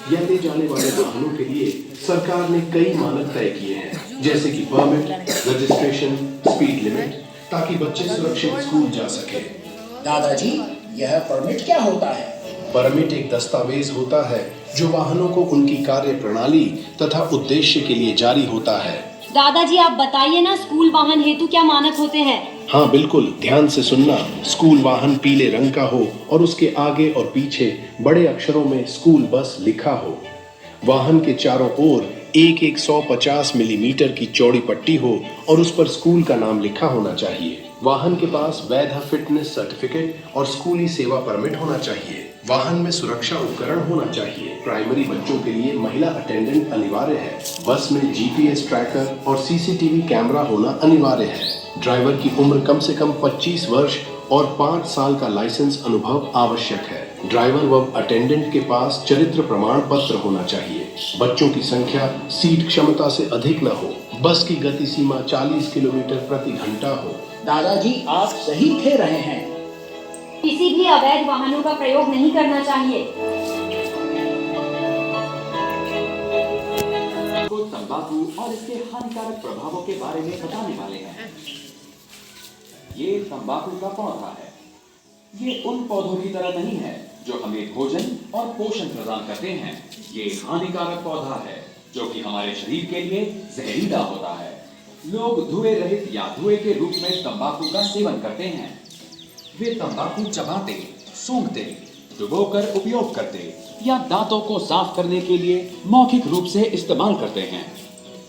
या ले जाने वाले वाहनों के लिए सरकार ने कई मानक तय किए हैं, जैसे कि परमिट, रजिस्ट्रेशन, स्पीड लिमिट, ताकि बच्चे सुरक्षित स्कूल जा सके। दादाजी, यह परमिट क्या होता है? परमिट एक दस्तावेज होता है जो वाहनों को उनकी कार्य प्रणाली तथा उद्देश्य के लिए जारी होता है। दादाजी, आप बताइए ना, स्कूल वाहन हेतु क्या मानक होते हैं? हाँ बिल्कुल, ध्यान से सुनना। स्कूल वाहन पीले रंग का हो और उसके आगे और पीछे बड़े अक्षरों में स्कूल बस लिखा हो। वाहन के चारों ओर एक 150 मिलीमीटर की चौड़ी पट्टी हो और उस पर स्कूल का नाम लिखा होना चाहिए। वाहन के पास वैध फिटनेस सर्टिफिकेट और स्कूली सेवा परमिट होना चाहिए। वाहन में सुरक्षा उपकरण होना चाहिए। प्राइमरी बच्चों के लिए महिला अटेंडेंट अनिवार्य है। बस में जीपीएस ट्रैकर और सीसीटीवी कैमरा होना अनिवार्य है। ड्राइवर की उम्र कम से कम 25 वर्ष और 5 साल का लाइसेंस अनुभव आवश्यक है। ड्राइवर व अटेंडेंट के पास चरित्र प्रमाण पत्र होना चाहिए। बच्चों की संख्या सीट क्षमता से अधिक न हो। बस की गति सीमा 40 किलोमीटर प्रति घंटा हो। दादाजी, आप सही कह रहे हैं। किसी भी अवैध वाहनों का प्रयोग नहीं करना चाहिए। को तंबाकू और इसके हानिकारक प्रभावों के बारे में बताने वाले हैं। ये तंबाकू का पौधा है। ये उन पौधों की तरह नहीं है जो हमें भोजन और पोषण प्रदान करते हैं। ये हानिकारक पौधा है जो कि हमारे शरीर के लिए जहरीला होता है। लोग धुएं रहित या धुएं के रूप में तंबाकू का सेवन करते हैं। वे तंबाकू चबाते, सूंघते, डुबोकर उपयोग करते या दांतों को साफ करने के लिए मौखिक रूप से इस्तेमाल करते हैं।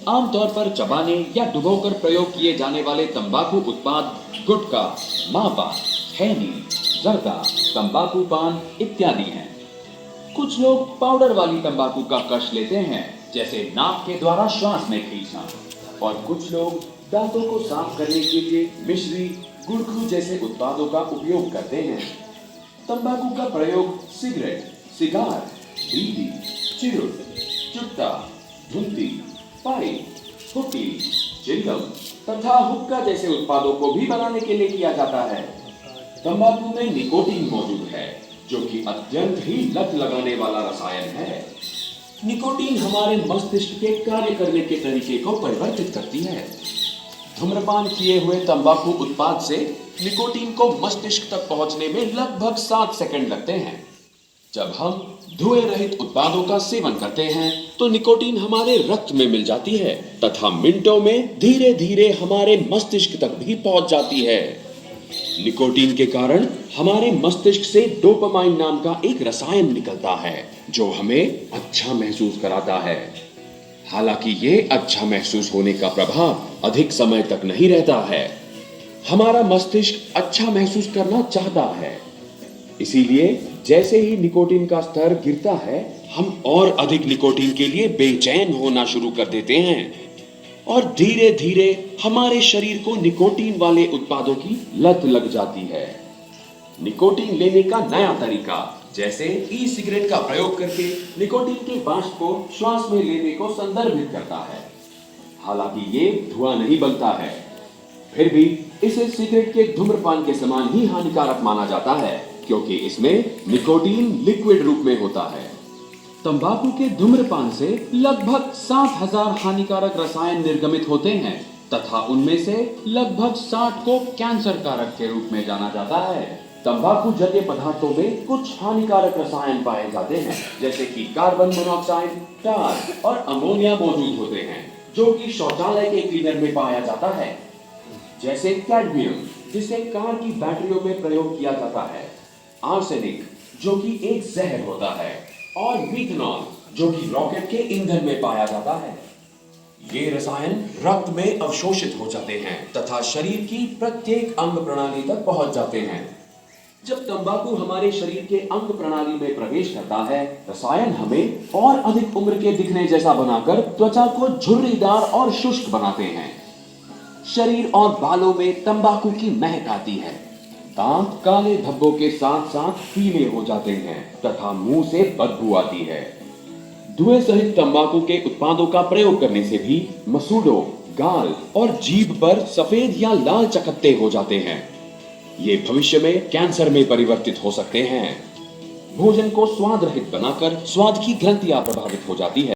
आमतौर पर चबाने या डुबोकर प्रयोग किए जाने वाले तंबाकू उत्पाद गुटखा, मावा, खैनी, जर्दा, तंबाकू पान इत्यादि हैं। कुछ लोग पाउडर वाली तंबाकू का कश लेते हैं, जैसे नाक के द्वारा श्वास में खींचना, और कुछ लोग दांतों को साफ करने के लिए मिश्री, गुड़खू जैसे उत्पादों का उपयोग करते हैं। तंबाकू का प्रयोग सिगरेट, सिगार, बीड़ी, चिरुट, चुट्टा, धुंती, पाइप, हुक्की, चिलम तथा हुक्का जैसे उत्पादों को भी बनाने के लिए किया जाता है। तंबाकू में निकोटीन मौजूद है, जो कि अत्यंत ही लत लगाने वाला रसायन है। निकोटीन हमारे मस्तिष्क के कार्य करने के तरीके को परिवर्तित करती है। धूम्रपान किए हुए तंबाकू उत्पाद से निकोटीन को मस्तिष्क तक पहुंचने में लगभग 7 सेकंड लगते हैं। जब हम धुएं रहित उत्पादों का सेवन करते हैं तो निकोटीन हमारे रक्त में मिल जाती है तथा मिनटों में धीरे धीरे हमारे मस्तिष्क तक भी पहुंच जाती है। निकोटीन के कारण हमारे मस्तिष्क से डोपामाइन नाम का एक रसायन निकलता है जो हमें अच्छा महसूस कराता है। हालांकि ये अच्छा महसूस होने का प्रभाव अधिक समय तक नहीं रहता है। हमारा मस्तिष्क अच्छा महसूस करना चाहता है, इसीलिए जैसे ही निकोटीन का स्तर गिरता है हम और अधिक निकोटीन के लिए बेचैन होना शुरू कर देते हैं और धीरे धीरे हमारे शरीर को निकोटीन वाले उत्पादों की लत लग जाती है। निकोटीन लेने का नया तरीका, जैसे ई सिगरेट का प्रयोग करके निकोटीन के वाष्प को श्वास में लेने को संदर्भित करता है। हालांकि ये धुआं नहीं बनता है, फिर भी इसे सिगरेट के धूम्रपान के समान ही हानिकारक माना जाता है, क्योंकि इसमें निकोटीन लिक्विड रूप में होता है। तंबाकू के धूम्रपान से लगभग 7,000 हानिकारक रसायन निर्गमित होते हैं तथा उनमें से लगभग 60 को कैंसर कारक के रूप में जाना जाता है। तंबाकू जन्य पदार्थों में कुछ हानिकारक रसायन पाए जाते हैं, जैसे कि कार्बन मोनोऑक्साइड, टार और अमोनिया मौजूद होते हैं, जो कि शौचालय के क्लीनर में पाया जाता है, जैसे कैडमियम, जिसे कार की बैटरियों में प्रयोग किया जाता है, आर्सेनिक, जो कि एक जहर होता है, और मीथेनॉल, जो कि रॉकेट के ईंधन में पाया जाता है। ये रसायन रक्त में अवशोषित हो जाते हैं तथा शरीर की प्रत्येक अंग प्रणाली तक पहुंच जाते हैं। जब तंबाकू हमारे शरीर के अंग प्रणाली में प्रवेश करता है, रसायन हमें और अधिक उम्र के दिखने जैसा बनाकर त्वचा को झुर्रीदार और शुष्क बनाते हैं। शरीर और बालों में तंबाकू की महक आती है। दांत काले धब्बों के साथ साथ पीले हो जाते हैं तथा मुंह से बदबू आती है। धुएं सहित तंबाकू के उत्पादों का प्रयोग करने से भी मसूड़ों, गाल और जीभ पर सफेद या लाल चकत्ते हो जाते हैं। ये भविष्य में कैंसर में परिवर्तित हो सकते हैं। भोजन को स्वाद रहित बनाकर स्वाद की ग्रंथियां प्रभावित हो जाती है।